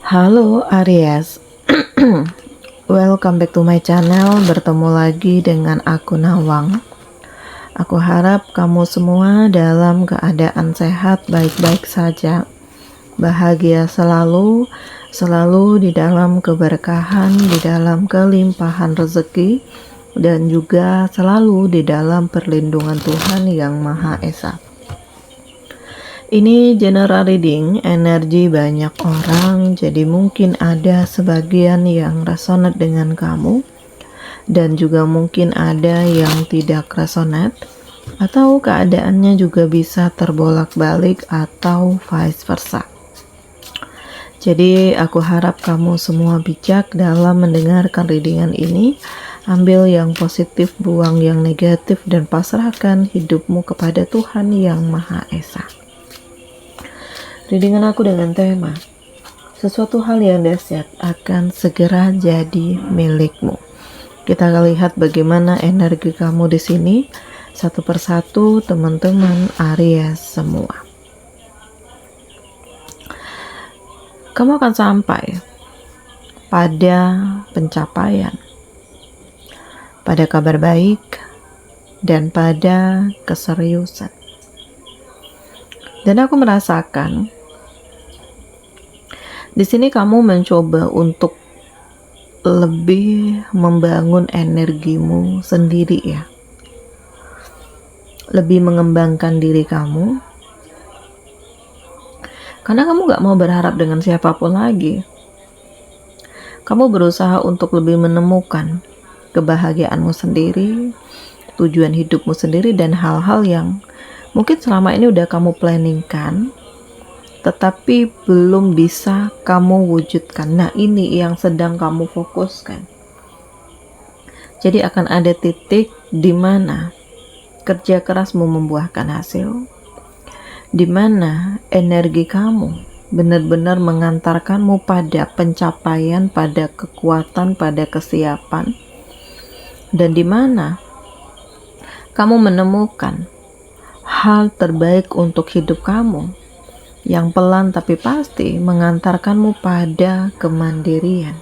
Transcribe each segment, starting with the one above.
Halo Aries, welcome back to my channel. Bertemu lagi dengan aku Nawang. Aku harap kamu semua dalam keadaan sehat, baik-baik saja, bahagia selalu, selalu di dalam keberkahan, di dalam kelimpahan rezeki, dan juga selalu di dalam perlindungan Tuhan Yang Maha Esa. Ini general reading energi banyak orang, jadi mungkin ada sebagian yang resonate dengan kamu dan juga mungkin ada yang tidak resonate, atau keadaannya juga bisa terbolak-balik atau vice versa. Jadi aku harap kamu semua bijak dalam mendengarkan readingan ini. Ambil yang positif, buang yang negatif, dan pasrahkan hidupmu kepada Tuhan Yang Maha Esa. Readingan aku dengan tema sesuatu hal yang dahsyat akan segera jadi milikmu. Kita akan lihat bagaimana energi kamu di sini satu persatu, teman-teman Aries semua. Kamu akan sampai pada pencapaian, pada kabar baik, dan pada keseriusan. Dan aku merasakan di sini kamu mencoba untuk lebih membangun energimu sendiri ya. Lebih mengembangkan diri kamu. Karena kamu gak mau berharap dengan siapapun lagi. Kamu berusaha untuk lebih menemukan kebahagiaanmu sendiri, tujuan hidupmu sendiri, dan hal-hal yang mungkin selama ini udah kamu planningkan, tetapi belum bisa kamu wujudkan. Nah, ini yang sedang kamu fokuskan. Jadi akan ada titik di mana kerja kerasmu membuahkan hasil, di mana energi kamu benar-benar mengantarkanmu pada pencapaian, pada kekuatan, pada kesiapan, dan di mana kamu menemukan hal terbaik untuk hidup kamu yang pelan tapi pasti mengantarkanmu pada kemandirian.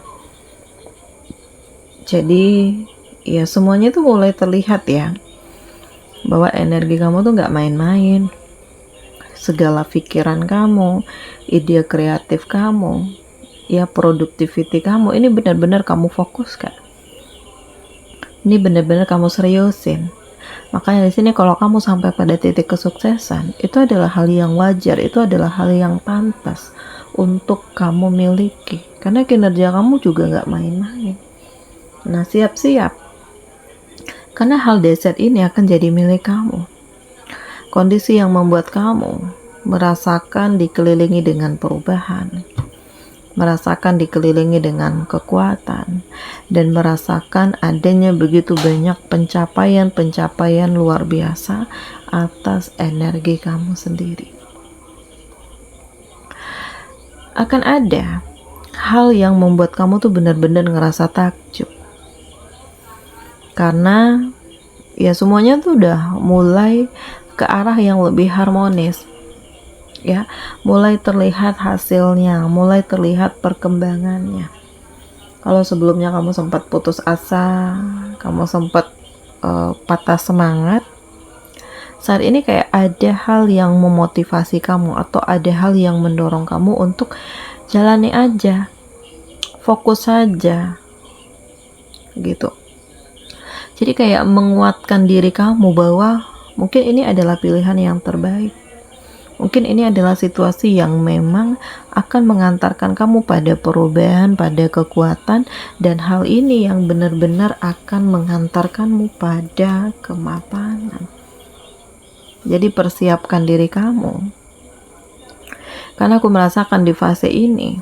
Jadi ya semuanya tuh mulai terlihat ya, bahwa energi kamu tuh gak main-main. Segala pikiran kamu, ide kreatif kamu, ya productivity kamu, ini benar-benar kamu fokuskan. Ini benar-benar kamu seriusin. Makanya di sini kalau kamu sampai pada titik kesuksesan, itu adalah hal yang wajar, itu adalah hal yang pantas untuk kamu miliki. Karena kinerja kamu juga gak main-main. Nah, siap-siap. Karena hal dahsyat ini akan jadi milik kamu. Kondisi yang membuat kamu merasakan dikelilingi dengan perubahan, merasakan dikelilingi dengan kekuatan, dan merasakan adanya begitu banyak pencapaian-pencapaian luar biasa atas energi kamu sendiri. Akan ada hal yang membuat kamu tuh benar-benar ngerasa takjub, karena ya semuanya tuh udah mulai ke arah yang lebih harmonis ya, mulai terlihat hasilnya, mulai terlihat perkembangannya. Kalau sebelumnya kamu sempat putus asa, kamu sempat patah semangat, saat ini kayak ada hal yang memotivasi kamu, atau ada hal yang mendorong kamu untuk jalani aja, fokus saja gitu. Jadi kayak menguatkan diri kamu bahwa mungkin ini adalah pilihan yang terbaik. Mungkin ini adalah situasi yang memang akan mengantarkan kamu pada perubahan, pada kekuatan, dan hal ini yang benar-benar akan mengantarkanmu pada kemapanan. Jadi persiapkan diri kamu. Karena aku merasakan di fase ini,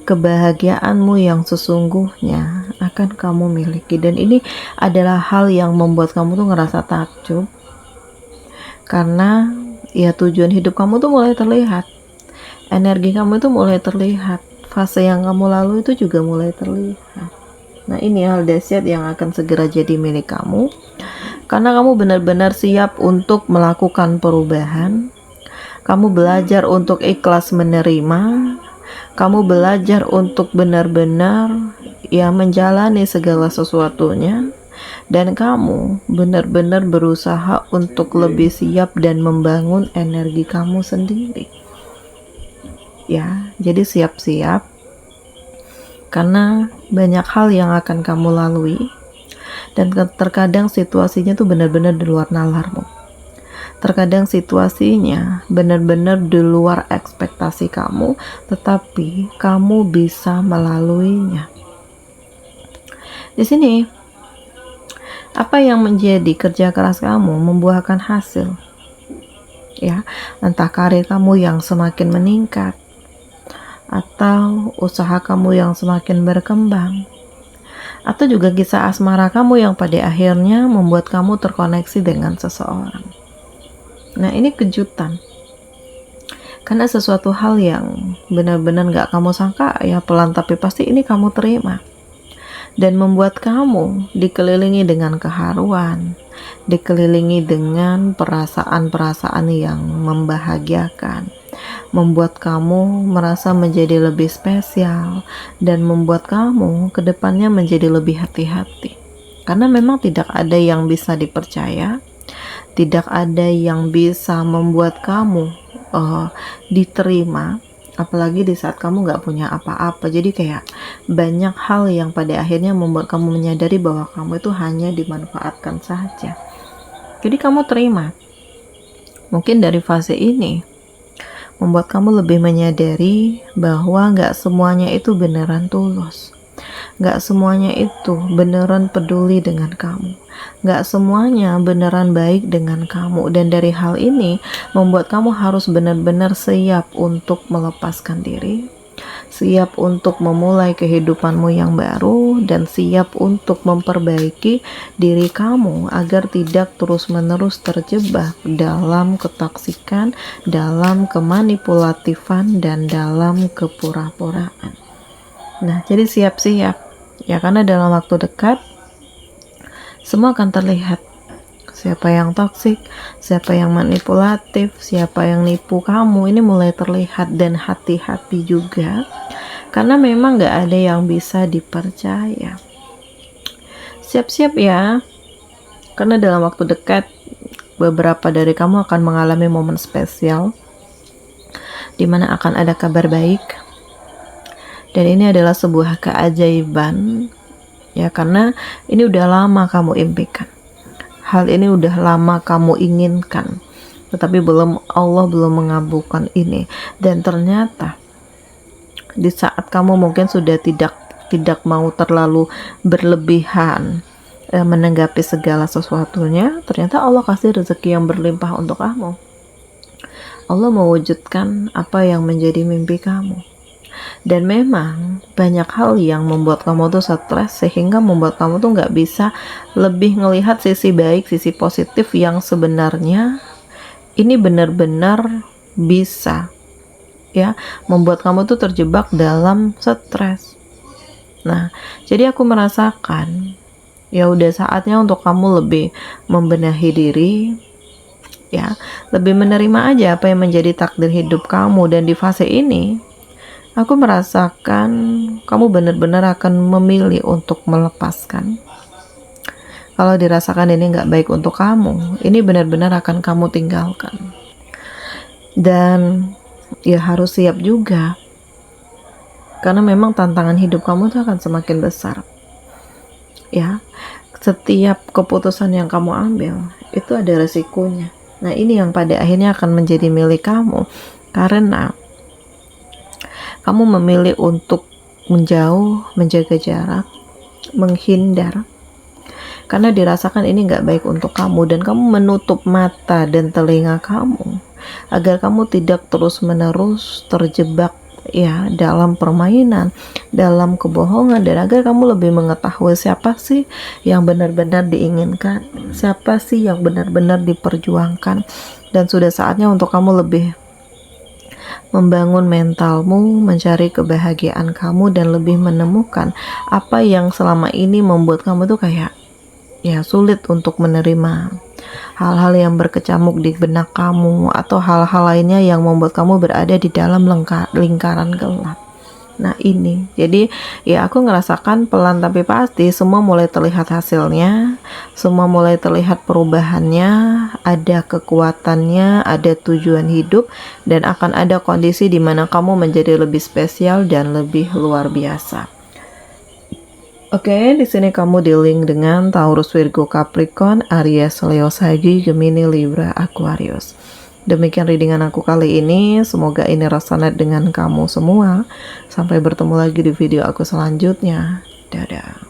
kebahagiaanmu yang sesungguhnya akan kamu miliki. Dan ini adalah hal yang membuat kamu tuh ngerasa takjub. Karena ya tujuan hidup kamu tuh mulai terlihat, energi kamu itu mulai terlihat, fase yang kamu lalui itu juga mulai terlihat. Nah, ini hal dahsyat yang akan segera jadi milik kamu, karena kamu benar-benar siap untuk melakukan perubahan. Kamu belajar untuk ikhlas menerima, Kamu belajar untuk benar-benar ya menjalani segala sesuatunya, dan kamu benar-benar berusaha untuk lebih siap dan membangun energi kamu sendiri. Ya, jadi siap-siap karena banyak hal yang akan kamu lalui, dan terkadang situasinya tuh benar-benar di luar nalarmu. Terkadang situasinya benar-benar di luar ekspektasi kamu, tetapi kamu bisa melaluinya. Di sini, apa yang menjadi kerja keras kamu membuahkan hasil. Ya, entah karir kamu yang semakin meningkat, atau usaha kamu yang semakin berkembang, atau juga kisah asmara kamu yang pada akhirnya membuat kamu terkoneksi dengan seseorang. Nah, ini kejutan, karena sesuatu hal yang benar-benar gak kamu sangka, ya pelan tapi pasti ini kamu terima, dan membuat kamu dikelilingi dengan keharuan, dikelilingi dengan perasaan-perasaan yang membahagiakan, membuat kamu merasa menjadi lebih spesial, dan membuat kamu kedepannya menjadi lebih hati-hati, karena memang tidak ada yang bisa dipercaya, tidak ada yang bisa membuat kamu diterima, apalagi di saat kamu gak punya apa-apa. Jadi kayak banyak hal yang pada akhirnya membuat kamu menyadari bahwa kamu itu hanya dimanfaatkan saja. Jadi kamu terima. Mungkin dari fase ini membuat kamu lebih menyadari bahwa gak semuanya itu beneran tulus, gak semuanya itu beneran peduli dengan kamu, gak semuanya beneran baik dengan kamu. Dan dari hal ini membuat kamu harus benar-benar siap untuk melepaskan diri, siap untuk memulai kehidupanmu yang baru, dan siap untuk memperbaiki diri kamu agar tidak terus-menerus terjebak dalam ketoksikan, dalam kemanipulatifan, dan dalam kepura-puraan. Nah, jadi siap-siap ya, karena dalam waktu dekat semua akan terlihat. Siapa yang toksik, siapa yang manipulatif, siapa yang nipu kamu, ini mulai terlihat. Dan hati-hati juga, karena memang gak ada yang bisa dipercaya. Siap-siap ya, karena dalam waktu dekat beberapa dari kamu akan mengalami momen spesial dimana akan ada kabar baik, dan ini adalah sebuah keajaiban ya, karena ini udah lama kamu impikan, hal ini udah lama kamu inginkan, tetapi Allah belum mengabulkan ini. Dan ternyata di saat kamu mungkin sudah tidak mau terlalu berlebihan menanggapi segala sesuatunya, ternyata Allah kasih rezeki yang berlimpah untuk kamu. Allah mewujudkan apa yang menjadi mimpi kamu. Dan memang banyak hal yang membuat kamu tuh stres, sehingga membuat kamu tuh gak bisa lebih ngelihat sisi baik, sisi positif yang sebenarnya ini benar-benar bisa ya membuat kamu tuh terjebak dalam stres. Nah, jadi aku merasakan ya udah saatnya untuk kamu lebih membenahi diri ya, lebih menerima aja apa yang menjadi takdir hidup kamu. Dan di fase ini aku merasakan kamu benar-benar akan memilih untuk melepaskan. Kalau dirasakan ini gak baik untuk kamu, ini benar-benar akan kamu tinggalkan. Dan ya harus siap juga, karena memang tantangan hidup kamu tuh akan semakin besar. Ya, setiap keputusan yang kamu ambil itu ada resikonya. Nah, ini yang pada akhirnya akan menjadi milik kamu, karena kamu memilih untuk menjauh, menjaga jarak, menghindar, karena dirasakan ini gak baik untuk kamu. Dan kamu menutup mata dan telinga kamu agar kamu tidak terus-menerus terjebak ya dalam permainan, dalam kebohongan, dan agar kamu lebih mengetahui siapa sih yang benar-benar diinginkan, siapa sih yang benar-benar diperjuangkan. Dan sudah saatnya untuk kamu lebih membangun mentalmu, mencari kebahagiaan kamu, dan lebih menemukan apa yang selama ini membuat kamu tuh kayak ya sulit untuk menerima hal-hal yang berkecamuk di benak kamu, atau hal-hal lainnya yang membuat kamu berada di dalam lingkaran gelap. Nah ini, jadi ya aku ngerasakan pelan tapi pasti semua mulai terlihat hasilnya, semua mulai terlihat perubahannya, ada kekuatannya, ada tujuan hidup, dan akan ada kondisi di mana kamu menjadi lebih spesial dan lebih luar biasa. Oke, di sini kamu di-link dengan Taurus, Virgo, Capricorn, Aries, Leo, Sagi, Gemini, Libra, Aquarius. Demikian readingan aku kali ini, semoga ini resonate dengan kamu semua. Sampai bertemu lagi di video aku selanjutnya. Dadah.